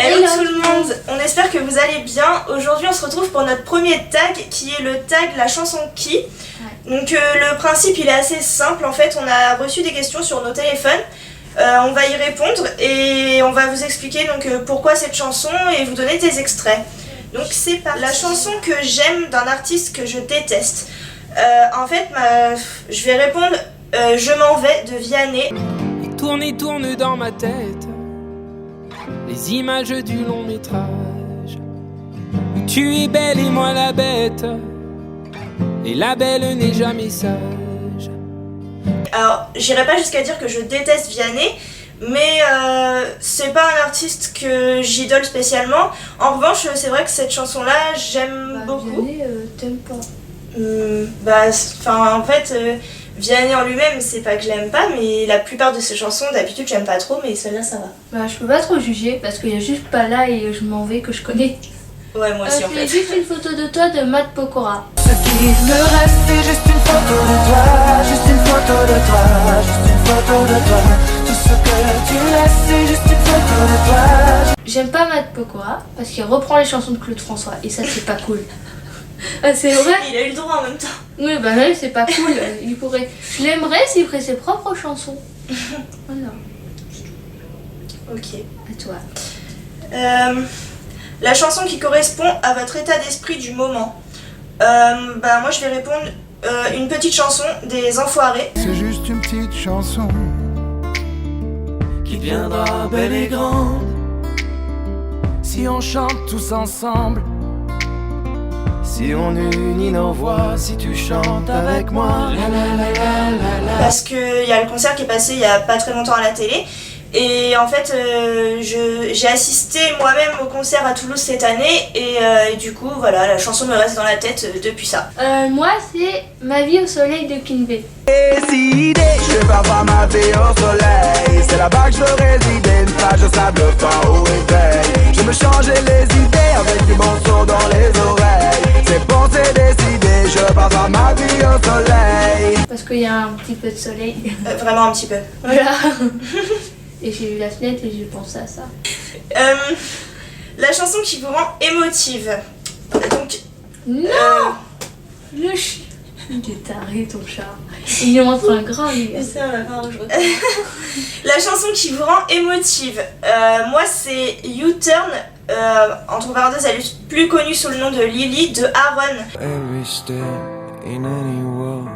Hello tout le monde, on espère que vous allez bien. Aujourd'hui on se retrouve pour notre premier tag qui est le tag la chanson qui. Donc le principe il est assez simple en fait, on a reçu des questions sur nos téléphones. On va y répondre et on va vous expliquer donc pourquoi cette chanson et vous donner des extraits. Donc c'est pas la chanson que j'aime d'un artiste que je déteste. En fait je vais répondre Je m'en vais de Vianney. Il tourne dans ma tête les images du long métrage où tu es belle et moi la bête, et la belle n'est jamais sage. Alors j'irai pas jusqu'à dire que je déteste Vianney, mais c'est pas un artiste que j'idole spécialement. En revanche c'est vrai que cette chanson là j'aime beaucoup. Vianney t'aimes En pas? fait Vianney en lui-même c'est pas que je l'aime pas, mais la plupart de ses chansons d'habitude j'aime pas trop, mais celle-là ça va. Bah je peux pas trop juger parce qu'il y a juste pas là et je m'en vais que je connais. Ouais moi aussi en fait. C'est juste une photo de toi de Matt Pokora. Ce qui me reste c'est juste une photo de toi, juste une photo de toi, juste une photo de toi. Tout ce que tu laisses c'est juste une photo de toi. J'aime pas Matt Pokora parce qu'il reprend les chansons de Claude François et ça c'est pas cool. Ah, c'est vrai? Il a eu le droit en même temps. Oui bah même c'est pas cool. Il pourrait... Je l'aimerais s'il ferait ses propres chansons. Voilà. Ok. À toi. La chanson qui correspond à votre état d'esprit du moment. Moi je vais répondre une petite chanson des Enfoirés. C'est juste une petite chanson qui deviendra belle et grande si on chante tous ensemble, si on unit nos voix, si tu chantes avec moi. Parce qu'il y a le concert qui est passé il y a pas très longtemps à la télé. Et en fait, j'ai assisté moi-même au concert à Toulouse cette année et du coup, voilà, la chanson me reste dans la tête depuis ça. Moi c'est Ma vie au soleil de Kinvey. Décidé, je vais pas voir ma vie au soleil. C'est là-bas que je veux résider, une plage de sable fin au réveil. Je me changeais les idées avec du bon son dans les oreilles. C'est bon, c'est décidé, je vais pas voir ma vie au soleil. Parce qu'il y a un petit peu de soleil. Vraiment un petit peu. Voilà. Et j'ai vu la fenêtre et j'ai pensé à ça. La chanson qui vous rend émotive. Donc, Non Le chien. Il est taré ton chat. Il lui montre un grand livre. la chanson qui vous rend émotive. Moi, c'est U-Turn. Entre parenthèses, elle est plus connue sous le nom de Lily de Aaron. Every step in any walk,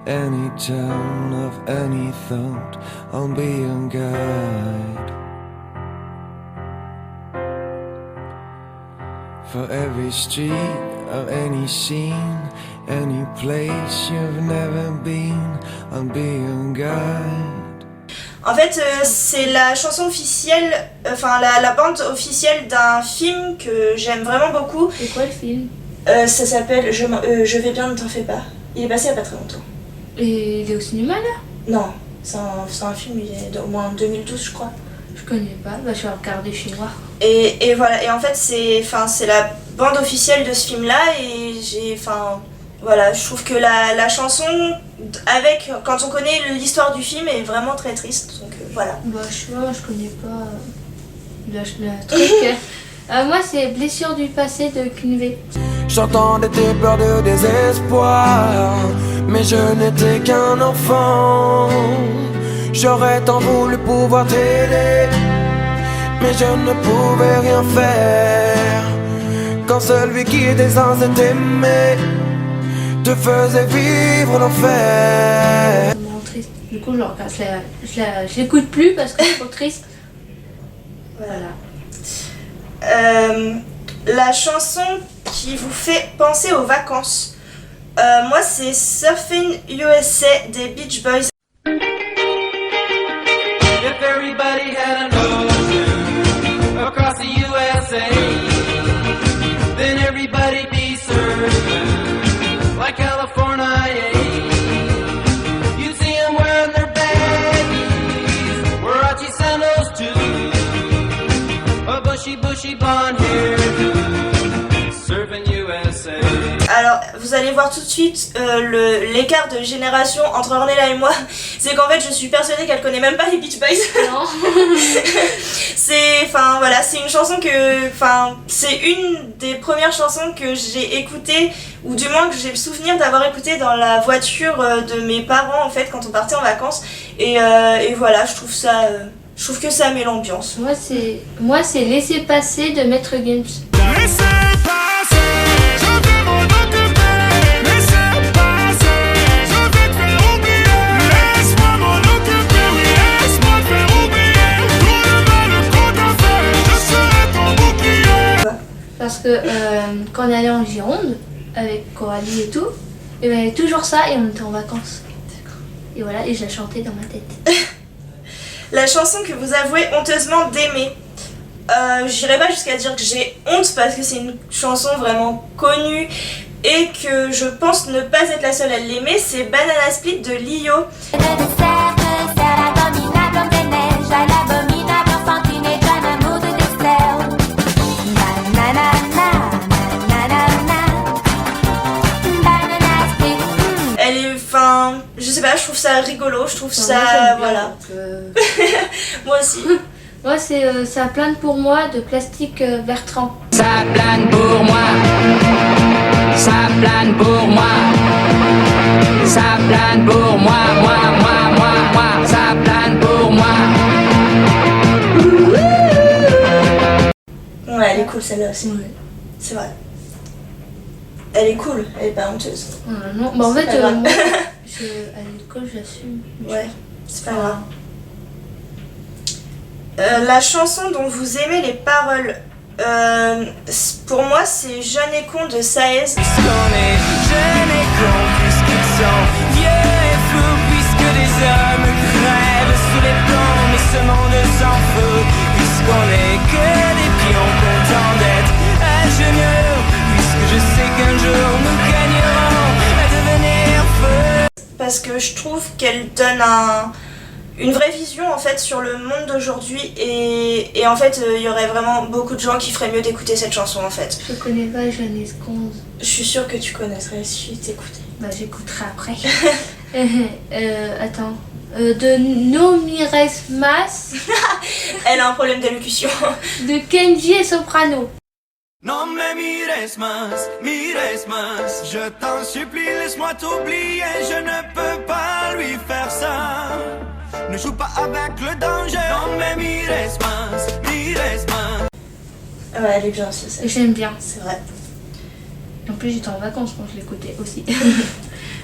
any turn of any thought, I'll be your guide. For every street of any scene, any place you've never been, I'll be your guide. En fait, c'est la chanson officielle, la bande officielle d'un film que j'aime vraiment beaucoup. C'est quoi le film? Ça s'appelle Je vais bien, ne t'en fais pas. Il est passé il y a pas très longtemps. Et il est au cinéma là? Non, c'est un film, il est d'au moins 2012 je crois. Je connais pas, bah je vais regarder chez moi. Et voilà, et en fait c'est la bande officielle de ce film là et voilà, je trouve que la chanson, quand on connaît l'histoire du film, est vraiment très triste, donc voilà. Bah je connais pas le truc. Moi c'est Blessure du passé de Kinvey. J'entendais tes peurs de désespoir, mais je n'étais qu'un enfant. J'aurais tant voulu pouvoir t'aider, mais je ne pouvais rien faire. Quand celui qui était censé t'aimer te faisait vivre l'enfer. Ça me rend triste. Du coup je l'écoute plus parce que c'est trop triste. Voilà. La chanson qui vous fait penser aux vacances. Moi c'est Surfing USA des Beach Boys. If everybody had an ocean across the USA, then everybody'd be surfing like California. You'd see them wearing their baggies, Warachi sandals too, a bushy blonde hair, surfing USA. Alors, vous allez voir tout de suite l'écart de génération entre Ornella et moi. C'est qu'en fait, je suis persuadée qu'elle connaît même pas les Beach Boys. Non. C'est une chanson c'est une des premières chansons que j'ai écoutées, ou du moins que j'ai le souvenir d'avoir écouté dans la voiture de mes parents, en fait, quand on partait en vacances. Et voilà, je trouve que ça met l'ambiance. Moi, c'est Laisser passer de Maître Gims. Parce que quand on allait en Gironde, avec Coralie et tout, et ben, il y avait toujours ça et on était en vacances. Et voilà, et je la chantais dans ma tête. La chanson que vous avouez honteusement d'aimer. J'irai pas jusqu'à dire que j'ai honte parce que c'est une chanson vraiment connue et que je pense ne pas être la seule à l'aimer, c'est Banana Split de Lio. Je sais pas, je trouve ça rigolo, je trouve ça, voilà. Moi aussi. Moi, c'est Ça plane pour moi de Plastique Bertrand. Ça plane pour moi, ça plane pour moi, ça plane pour moi, moi, ça plane pour moi. Ouais, elle est cool celle-là aussi. Ouais. C'est vrai. Elle est cool, elle est pas honteuse. Non, bah en fait, pas grave. moi, à l'école, j'assume. Ouais, c'est pas grave. La chanson dont vous aimez les paroles, pour moi c'est Jeune et con de Saez. Puisqu'on est jeune et con, puisqu'ils sont vieux et fous, puisque des hommes crèvent sous les plombs, mais ce monde s'en fout. Puisqu'on est que des pions contents d'être ingénieux, puisque je sais qu'un jour nous gagnerons à devenir feu. Parce que je trouve qu'elle donne une vraie vision en fait sur le monde d'aujourd'hui et en fait il y aurait vraiment beaucoup de gens qui feraient mieux d'écouter cette chanson en fait. Je connais pas Jeanne Esconde. Je suis sûre que tu connaîtrais si tu t'écoutais. Bah j'écouterai après. Attends. De No Mires Mas Elle a un problème d'élocution. de Kenji et Soprano. Non mais mires más, je t'en supplie, laisse-moi t'oublier, je ne peux pas lui faire ça. Ne joue pas avec le danger. Non mais mires más. Ouais, elle est bien aussi, ça. J'aime bien. C'est vrai. En plus j'étais en vacances quand je l'écoutais aussi.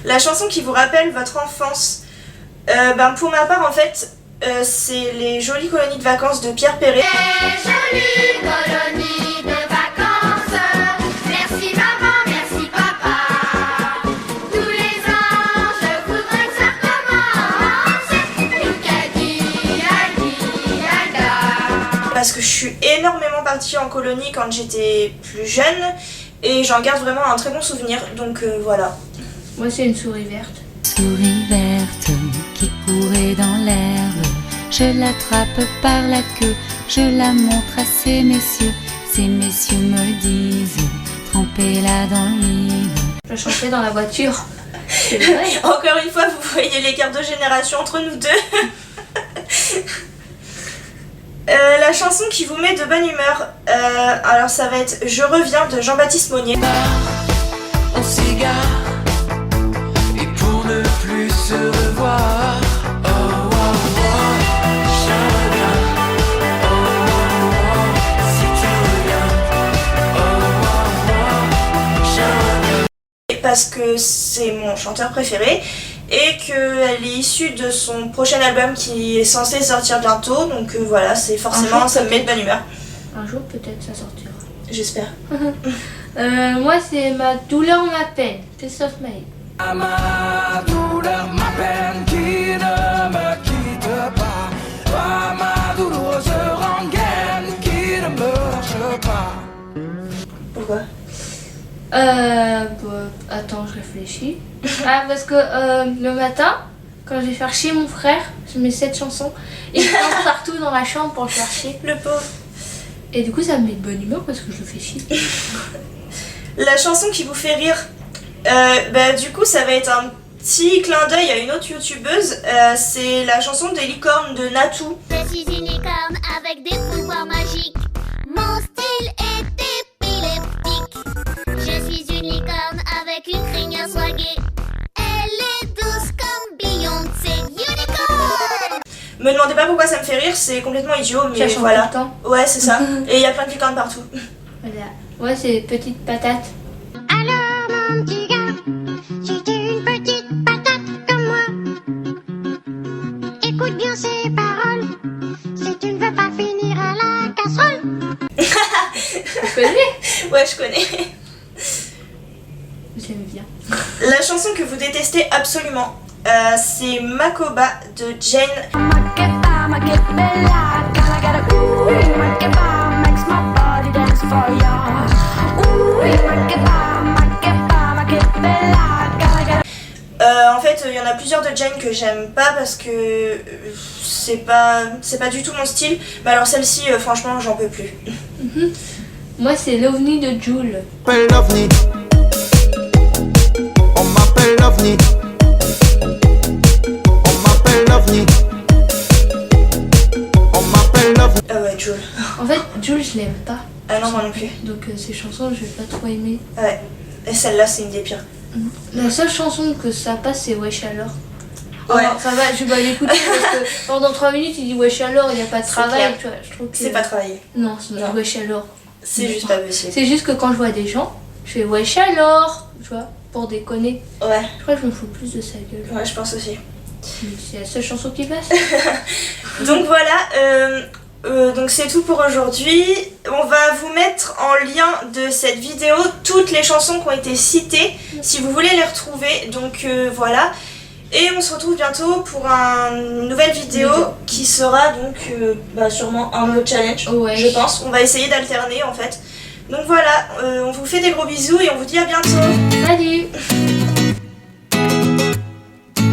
La chanson qui vous rappelle votre enfance, pour ma part en fait, c'est les jolies colonies de vacances de Pierre Perret. Jolie colonie de vacances, merci maman, merci papa. Tous les ans, je voudrais que ça recommence. Parce que je suis énormément partie en colonie quand j'étais plus jeune et j'en garde vraiment un très bon souvenir, donc voilà. Moi c'est une souris verte. Souris verte qui courait dans l'herbe, je l'attrape par la queue, je la montre à ces messieurs me disent, trempez-la dans l'huile. Je chantais dans la voiture. C'est vrai. Encore une fois, vous voyez l'écart de génération entre nous deux. La chanson qui vous met de bonne humeur, alors ça va être Je reviens de Jean-Baptiste Monnier. Un cigare, et pour ne plus se revoir. Oh, oh, oh, je reviens. Oh, oh, oh, si tu reviens. Oh, oh, oh, je reviens. Parce que c'est mon chanteur préféré et qu'elle est issue de son prochain album qui est censé sortir bientôt, donc voilà, c'est forcément, ça me met de bonne humeur. Un jour peut-être ça sortira. J'espère. Moi c'est Ma douleur, ma peine, Piece of May. Ma douleur, ma peine qui ne me quitte pas ma douloureuse rengaine qui ne me lâche pas. Pourquoi? Attends, je réfléchis. Parce que le matin, quand je vais faire chier mon frère, je mets cette chanson et il passe partout dans la chambre pour le faire chier. Le pauvre. Et du coup, ça me met de bonne humeur parce que je le fais chier. La chanson qui vous fait rire, du coup ça va être un petit clin d'œil à une autre youtubeuse, c'est la chanson des licornes de Natou. Je suis une licorne avec des pouvoirs magiques. Mon style est épileptique. Je suis une licorne avec une crinière swaguée. Elle est douce comme Beyoncé. Unicorn! Me demandez pas pourquoi ça me fait rire, c'est complètement idiot, mais Ça chante voilà. tout le temps. Ouais, c'est ça. Et il y a plein de licornes partout. Voilà. Ouais, c'est petite patate. Alors mon petit gars, si t'es une petite patate comme moi, écoute bien ces paroles. Si tu ne veux pas finir à la casserole. Tu connais? Ouais, je connais. J'aime bien. La chanson que vous détestez absolument, c'est Makoba de Jane. En fait, il y en a plusieurs de Jane que j'aime pas parce que c'est pas du tout mon style. Mais alors celle-ci, franchement, j'en peux plus. Moi, c'est l'OVNI de Jul. On m'appelle l'OVNI. On m'appelle l'OVNI. On m'appelle l'OVNI. On m'appelle l'OVNI. Ah ouais, Jul. En fait, Jul, je l'aime pas. Ah non, moi non plus. Donc, ces chansons, je vais pas trop aimer. Ouais. Et celle-là, c'est une des pires. La seule chanson que ça passe, c'est Wesh alors. Ouais. Alors, ça va, je vais l'écouter parce que pendant 3 minutes, il dit Wesh alors, il n'y a pas de C'est travail. clair. Tu vois, je trouve que... C'est pas travaillé. Non, c'est Non. Wesh alors. C'est juste pas possible. C'est juste que quand je vois des gens, je fais Wesh alors, tu vois, pour déconner. Ouais, Je crois que je me fous plus de sa gueule. ouais, je pense aussi. C'est la seule chanson qui passe. Donc voilà, donc c'est tout pour aujourd'hui. On va vous mettre en lien de cette vidéo toutes les chansons qui ont été citées si vous voulez les retrouver. Donc voilà. Et on se retrouve bientôt pour une nouvelle vidéo qui sera donc sûrement un autre challenge, Ouais. je pense. On va essayer d'alterner en fait. Donc voilà, on vous fait des gros bisous et on vous dit à bientôt. Salut!